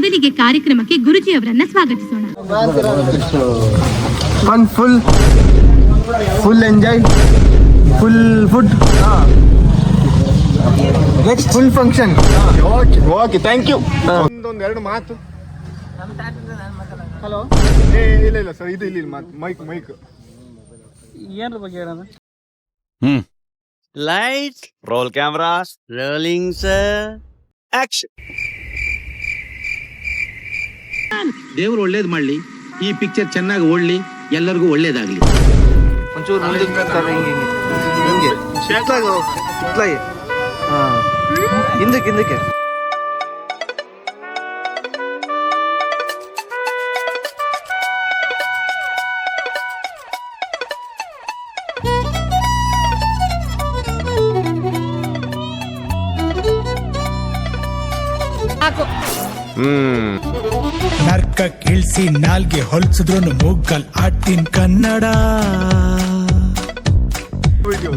ಮೊದಲಿಗೆ ಕಾರ್ಯಕ್ರಮಕ್ಕೆ ಗುರುಜಿ ಅವರನ್ನ ಸ್ವಾಗತಿಸೋಣ. Full enjoy, full food, full function. Okay, thank you. ಒಂದೆರಡು ಮಾತು. ಹಲೋ. ಇಲ್ಲ ಸರ್, ಇದು ಇಲ್ಲಿ ಮಾತು. ಮೈಕ್ ಏನ್ರ ಬಗ್ಗೆ ಹೇಳೋಣ? Light, roll camera, rolling sir, action. ದೇವ್ರು ಒಳ್ಳೇದ್ ಮಾಡ್ಲಿ, ಈ ಪಿಕ್ಚರ್ ಚೆನ್ನಾಗಿ ಓಡ್ಲಿ, ಎಲ್ಲರಿಗೂ ಒಳ್ಳೇದಾಗ್ಲಿ. ಒಂಚೂರು ಹಿಂದಕ್ಕೆ ನರ್ಕ ಕೀಳ್ಸಿ ನಾಲ್ಗೆ ಹೊಲ್ಸಿದ್ರು ಮೂಗಲ್ ಆಡ್ತೀನ್ ಕನ್ನಡ.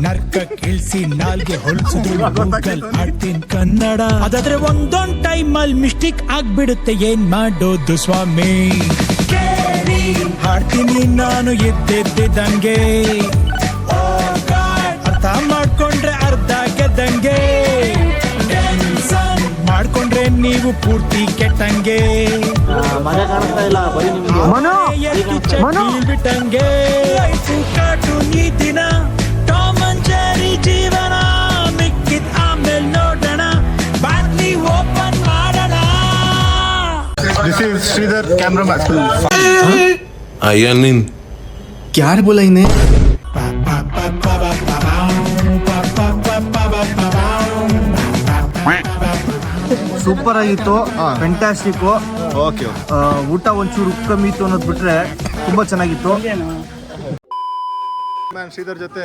ನರ್ಕ ಕೀಳ್ಸಿ ನಾಲ್ಗೆ ಹೊಲ್ಸಿದ್ರು ಮೂಗಲ್ ಆಡ್ತೀನ್ ಕನ್ನಡ. ಅದಾದ್ರೆ ಒಂದೊಂದ್ ಟೈಮ್ ಅಲ್ಲಿ ಮಿಸ್ಟೇಕ್ ಆಗ್ಬಿಡುತ್ತೆ, ಏನ್ ಮಾಡೋದು ಸ್ವಾಮಿ? ಹಾಡ್ತೀನಿ ನಾನು ಎದ್ದಿದ್ದಂಗೆ, ಅರ್ಥ ಮಾಡ್ಕೊಂಡ್ರೆ ಅರ್ಧ ಗೆದ್ದಂಗೆ, ಮಾಡ್ಕೊಂಡ್ರೆ ನೀವು ಪೂರ್ತಿ ಕೆಟ್ಟಂಗೆ, ಬಿಟ್ಟಂಗೆ. ಕಾಟು ನೀ ದಿನ ಟಾಮ್ ಅಂಡ್ ಜೆರ್ರಿ ಜೀವನ, ಮಿಕ್ಕಿದ್ ಆಮೇಲೆ ನೋಡೋಣ, ಬಾಟ್ಲಿ ಓಪನ್ ಮಾಡೋಣ. This is Sridhar, cameraman. आया नहीं क्या बोला इन्हें? ಸೂಪರ್ ಆಗಿತ್ತು, ಫ್ಯಾಂಟಾಸ್ಟಿಕ್. ಓಕೆ, ಊಟ ಒಂಚೂರು ಉಪ್ಪು ಕಮ್ಮಿ ಇತ್ತು ಅನ್ನೋದು ಬಿಟ್ರೆ ತುಂಬಾ ಚೆನ್ನಾಗಿತ್ತು. ಶ್ರೀಧರ್ ಜೊತೆ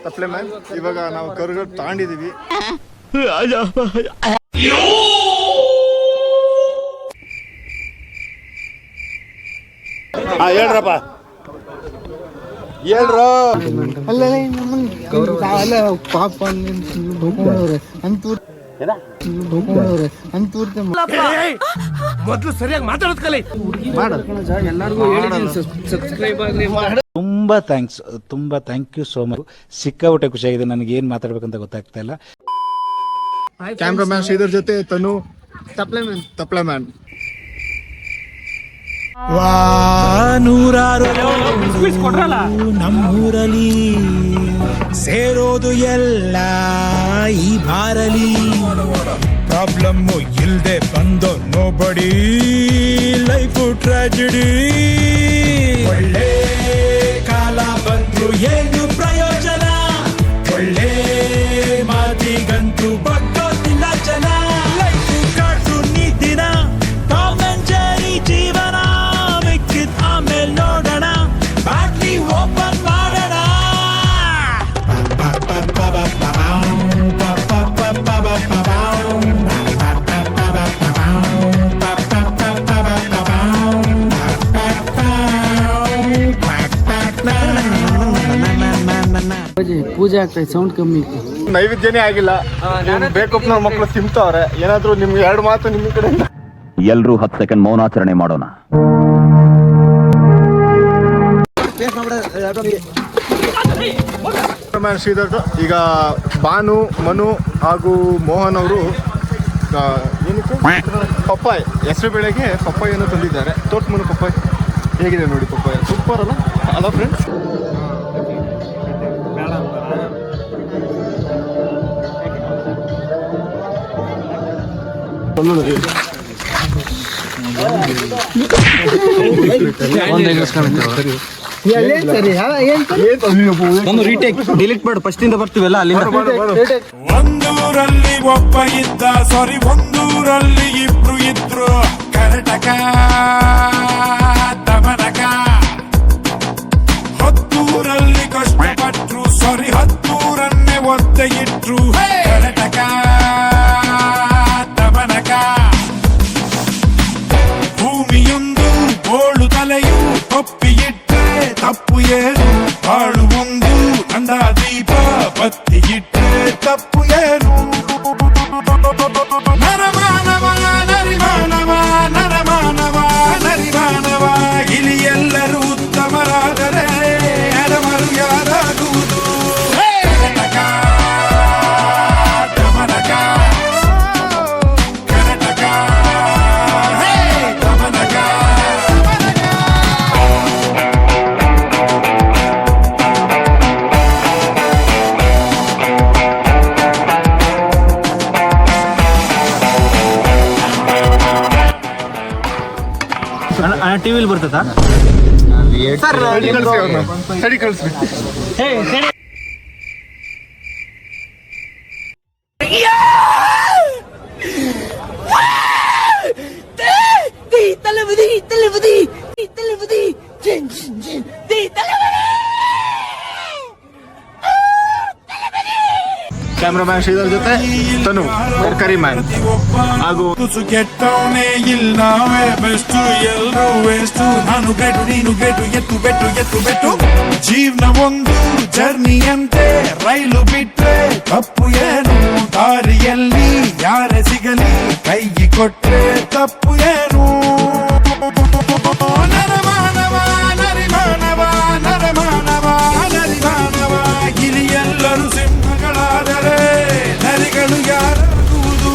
ತಪ್ಲೆ ಮ್ಯಾನ್. ಇವಾಗ ನಾವು ಕರುಗಳು ತಾಂಡಿದೀವಿ. ಹೇಳ್ರಪ್ಪ, ಹೇಳ್ರು. ಪಾಪ ಮೊದ್ಲು ಸರಿಯಾಗಿ ಮಾತಾಡೋದ್ ಕಲಿ. ತುಂಬಾ ಥ್ಯಾಂಕ್ಸ್, ತುಂಬಾ ಥ್ಯಾಂಕ್ ಯು ಸೋ ಮಚ್. ಸಿಕ್ಕಾಪಟ್ಟೆ ಖುಷಿಯಾಗಿದೆ, ನನಗೆ ಏನ್ ಮಾತಾಡ್ಬೇಕಂತ ಗೊತ್ತಾಗ್ತಾ ಇಲ್ಲ. ಕ್ಯಾಮ್ರಾಮನ್ ಶ್ರೀಧರ್ ಜೊತೆ ತನು, ತಪ್ಲೆ ಮ್ಯಾನ್. ನೂರಾರು ನಮ್ಮೂರಲ್ಲಿ ಸೇರೋದು ಎಲ್ಲ ಈ ಬಾರಲಿ. ಪ್ರಾಬ್ಲಮ್ಮು ಇಲ್ದೆ ಬಂದೋ ನೋಬಡಿ, ಲೈಫು ಟ್ರಾಜಿಡಿ. ಒಳ್ಳೆ ಕಾಲ ಬಂದ್ರು ಏನು ಪ್ರಯೋಜನ, ಒಳ್ಳೆ ಮಾತಿಗಂತೂ ಬಗ್ಗೋದಿಲ್ಲ ಜನ. ಲೈಫು ಕಾಟು ನೀ ದಿನ ಟಾಮ್ ಅಂಡ್ ಜೆರ್ರಿ ಜೀವನ, ಮಿಕ್ಕಿದ್ ಆಮೇಲೆ ನೋಡೋಣ, ಬಾಟ್ಲಿ ಓಪನ್ ಮಾಡೋಣ. ಪೂಜೆ ಆಗ್ತದೆ, ಸೌಂಡ್ ಕಮ್ಮಿ ಇತ್ತು. ನೈವೇದ್ಯನೇ ಆಗಿಲ್ಲ. ಬೇಕಪ್ಪ ಮಕ್ಕಳು ತಿಂತವ್ರೆ. ಏನಾದ್ರು ನಿಮ್ಗೆ ಎರಡು ಮಾತು ನಿಮ್ಮ ಕಡೆಯಿಂದ. ಎಲ್ರೂ 10 ಸೆಕೆಂಡ್ ಮೌನಾಚರಣೆ ಮಾಡೋಣ. ಶ್ರೀಧರ್ ಈಗ ಬಾನು, ಮನು ಹಾಗೂ ಮೋಹನ್ ಅವರು ಏನಕ್ಕೆ ಪಪ್ಪಾಯ್, ಹೆಸರು ಬೆಳೆಗೆ ಪಪ್ಪಾಯನ್ನು ತಂದಿದ್ದಾರೆ. ತೋಟಮನು ಪಪ್ಪಾಯ್ ಹೇಗಿದೆ ನೋಡಿ. ಪಪ್ಪಾಯ ಸೂಪರ್ ಅಲ್ಲ ಫ್ರೆಂಡ್ಸ್? ಡಿಲೀಟ್ ಮಾಡು, ಫಸ್ಟ್ ಇಂದ ಬರ್ತೀವಲ್ಲ ಅಲ್ಲಿಂದ. ಒಂದೂರಲ್ಲಿ ಒಬ್ಬ ಇದ್ದ, ಸಾರಿ ಒಂದೂರಲ್ಲಿ ಇಬ್ರು ಇದ್ರು, ಕರಟಕ ದಮನಕ. 10ರಲ್ಲಿ ಕಷ್ಟಪಟ್ರು, ಸಾರಿ 10ರನ್ನೇ ಒತ್ತೆ ಇಟ್ರು, ಕರಟಕ ದಮನಕ. ಭೂಮಿಯೊಂದು ಬೋಳು ತಲೆಯು ಒಪ್ಪಿ ಇಟ್ರೆ ತಪ್ಪು ಏನು, ಬಾಳು ಒಂದು ನಂದ ದೀಪ ಬತ್ತಿ ಇಟ್ರೆ ತಪ್ಪು ಏನು. ನರಮಾನವ ನರಿಮಾನವ ನರ ಟಿವಿಲಿ ಬರ್ತದ ಸರಿ ಕಳಿಸ್ರಿ. ಕ್ಯಾಮ್ರಾಮ್ಯಾನ್ ಶ್ರೀಧರ್ ಜೊತೆ ತನು ತರಕಾರಿ ಮ್ಯಾನ್ ಹಾಗೂ ಕೆಟ್ಟವನೇ ಇಲ್ಲವೇ ಬೆಸ್ಟ್ ಎಲ್ರೂ ವೇಸ್ಟ್ ನಾನು ಬೆಟ್ಟು ನೀನು ಬೆಟ್ಟು ಎತ್ತು ಬೆಟ್ಟು ಎತ್ತು ಬೆಟ್ಟು ಜೀವನ ಒಂದು ಜರ್ನಿಯಂತೆ ರೈಲು ಬಿಟ್ರೆ ತಪ್ಪು ಏನು ದಾರಿಯಲ್ಲಿ ಯಾರೇ ಸಿಗಲಿ ಕೈಗೆ ಕೊಟ್ರೆ ತಪ್ಪು ಏನು ನರಮಾನವ ನರಿಮಾನವ ನರಮಾನವ ನರಿಮಾನವ ಇಲ್ಲಿ ಎಲ್ಲರೂ ಸಿಂಹಗಳಾದರೆ ನರಿಗಳು ಯಾರಾಗುವುದು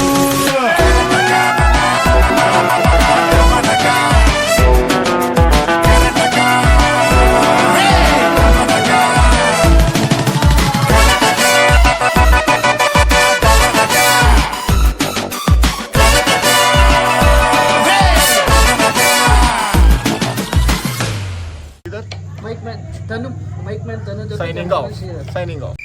ಸೈನಿಂಗ್ ಆಫ್.